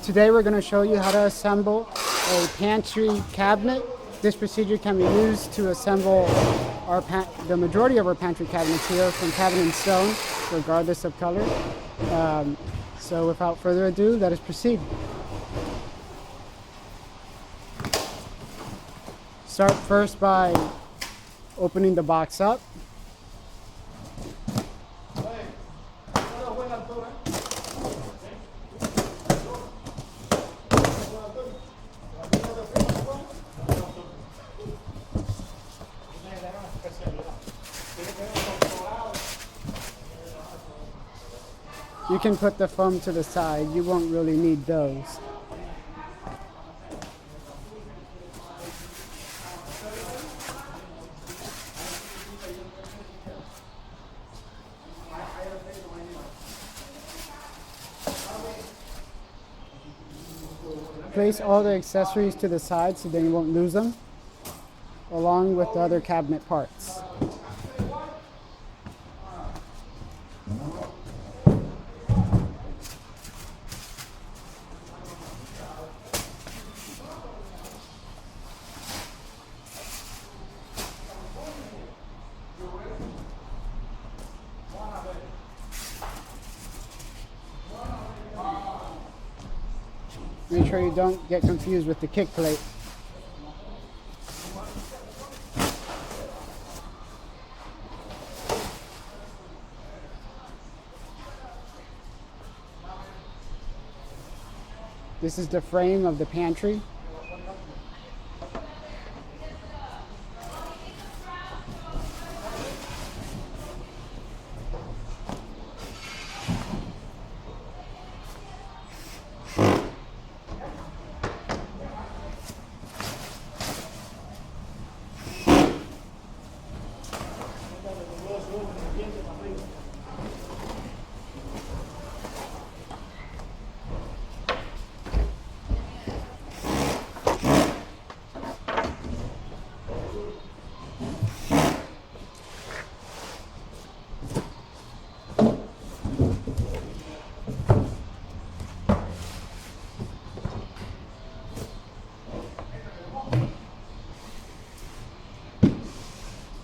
Today we're going to show you how to assemble a pantry cabinet. This procedure can be used to assemble the majority of our pantry cabinets here from Cabinet Stone, regardless of color. So without further ado, let us proceed. Start first by opening the box up. You can put the foam to the side, you won't really need those. Place all the accessories to the side so then you won't lose them, along with the other cabinet parts. Make sure you don't get confused with the kick plate. This is the frame of the pantry.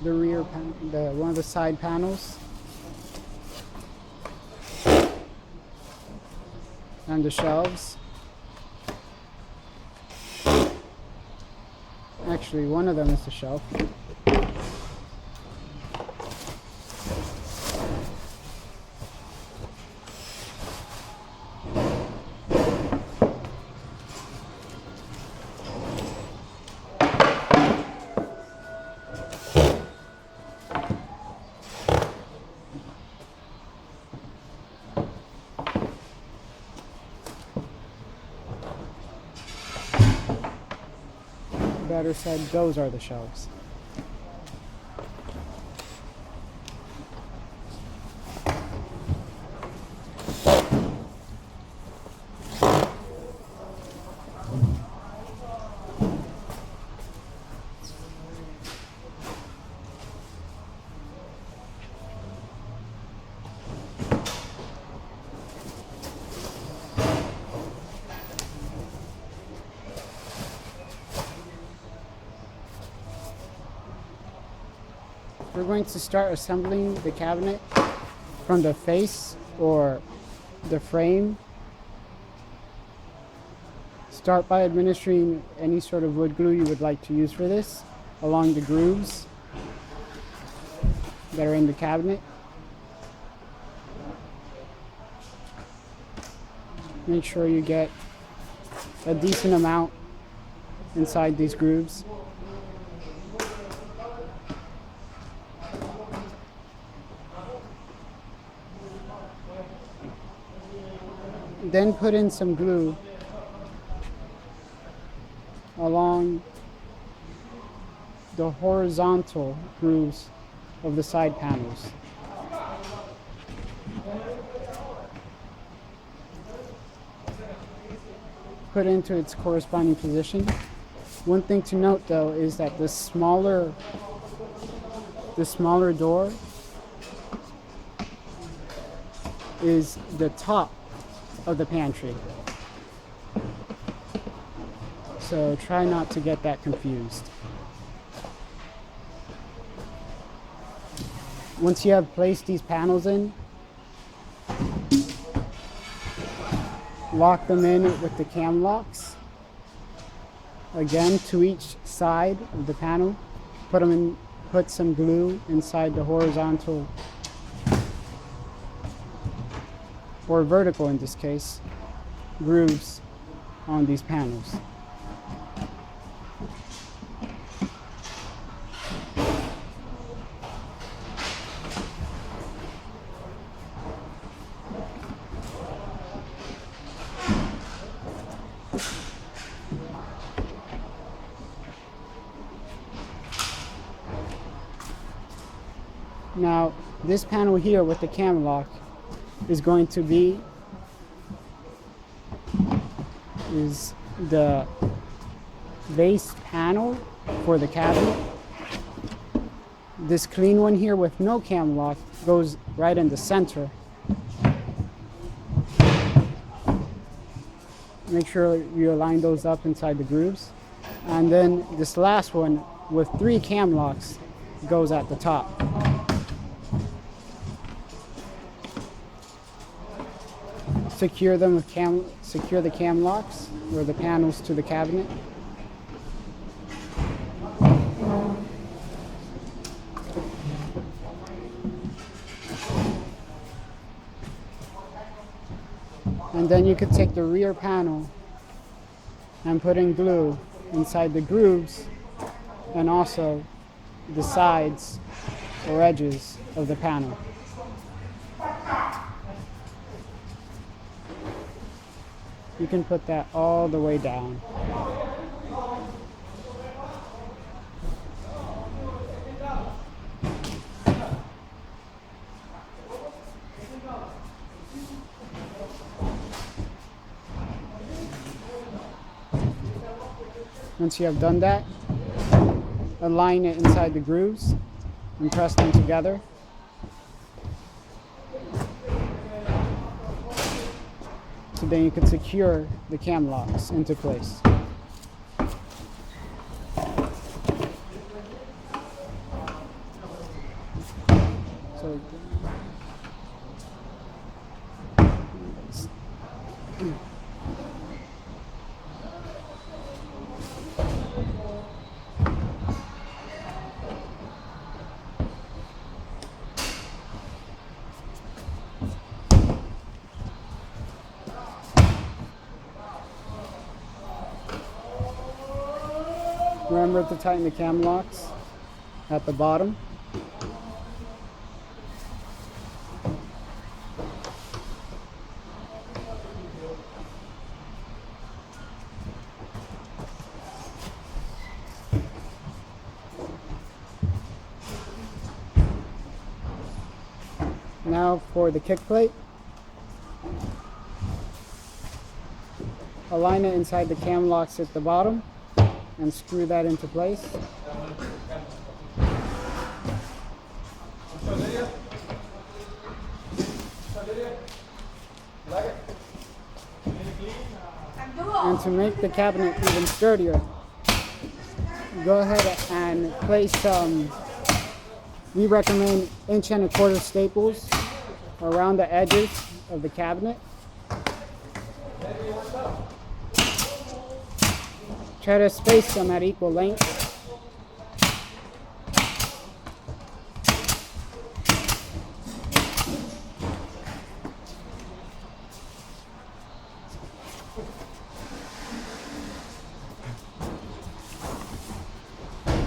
The rear one of the side panels, and the shelves. Actually, one of them is the shelf. Better said, those are the shelves. We're going to start assembling the cabinet from the face or the frame. Start by administering any sort of wood glue you would like to use for this along the grooves that are in the cabinet. Make sure you get a decent amount inside these grooves. Then put in some glue along the horizontal grooves of the side panels. Put into its corresponding position. One thing to note though is that the smaller door is the top of the pantry. So try not to get that confused. Once you have placed these panels in, lock them in with the cam locks. Again, to each side of the panel. Put some glue inside the horizontal, or vertical in this case, grooves on these panels. Now, this panel here with the cam lock is going to be the base panel for the cabinet. This clean one here with no cam lock goes right in the center. Make sure you align those up inside the grooves. And then this last one with 3 cam locks goes at the top. Secure them with secure the cam locks or the panels to the cabinet. And then you could take the rear panel and put in glue inside the grooves and also the sides or edges of the panel. You can put that all the way down. Once you have done that, align it inside the grooves and press them together. So then you can secure the cam locks into place. So remember to tighten the cam locks at the bottom. Now for the kick plate. Align it inside the cam locks at the bottom and screw that into place. And to make the cabinet even sturdier, go ahead and place we recommend 1 1/4 inch staples around the edges of the cabinet. Try to space them at equal length.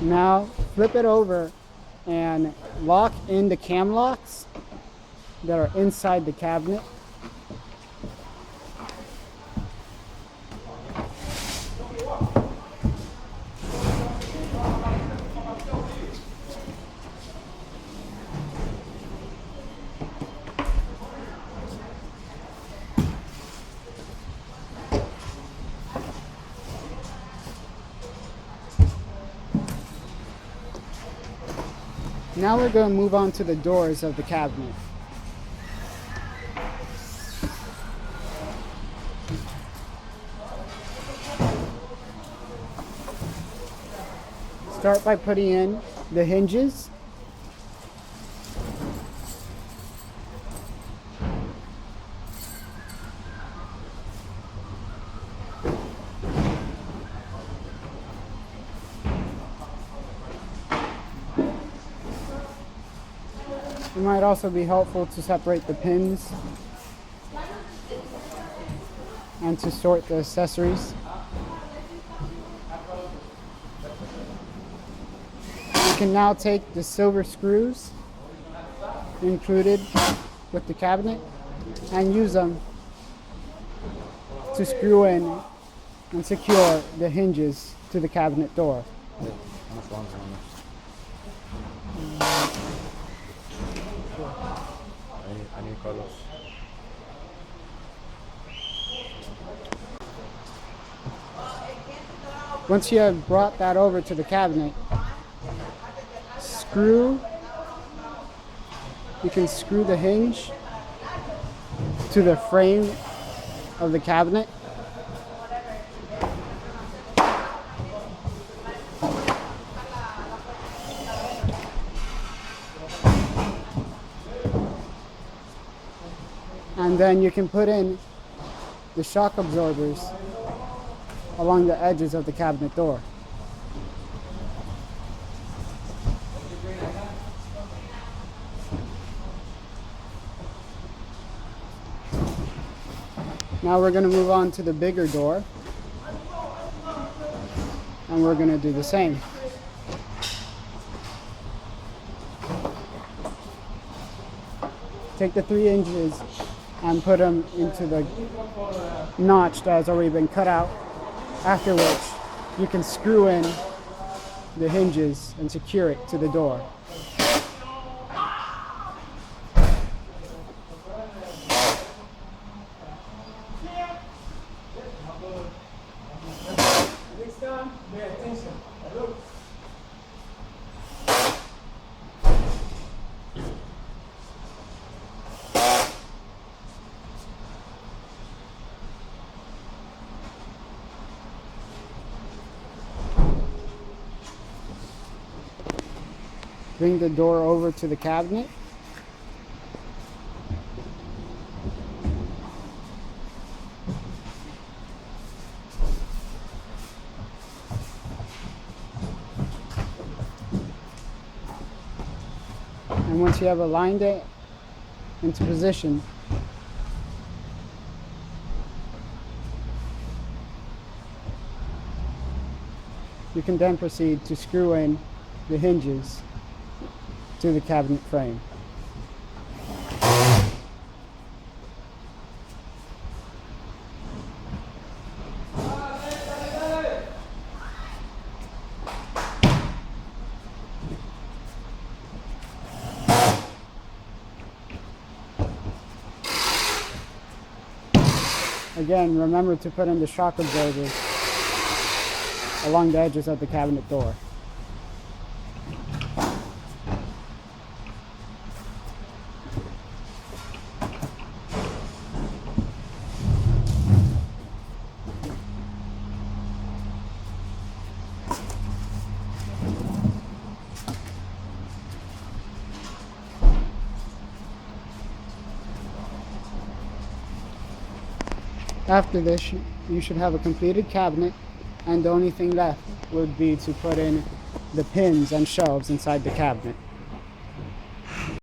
Now flip it over and lock in the cam locks that are inside the cabinet. Now we're going to move on to the doors of the cabinet. Start by putting in the hinges. It might also be helpful to separate the pins and to sort the accessories. You can now take the silver screws included with the cabinet and use them to screw in and secure the hinges to the cabinet door. I need colors. Once you have brought that over to the cabinet, you can screw the hinge to the frame of the cabinet. And then you can put in the shock absorbers along the edges of the cabinet door. Now we're going to move on to the bigger door, and we're going to do the same. Take the 3 hinges and put them into the notch that has already been cut out, after which you can screw in the hinges and secure it to the door. Bring the door over to the cabinet. And once you have aligned it into position, you can then proceed to screw in the hinges to the cabinet frame. Again, remember to put in the shock absorbers along the edges of the cabinet door. After this, you should have a completed cabinet, and the only thing left would be to put in the pins and shelves inside the cabinet.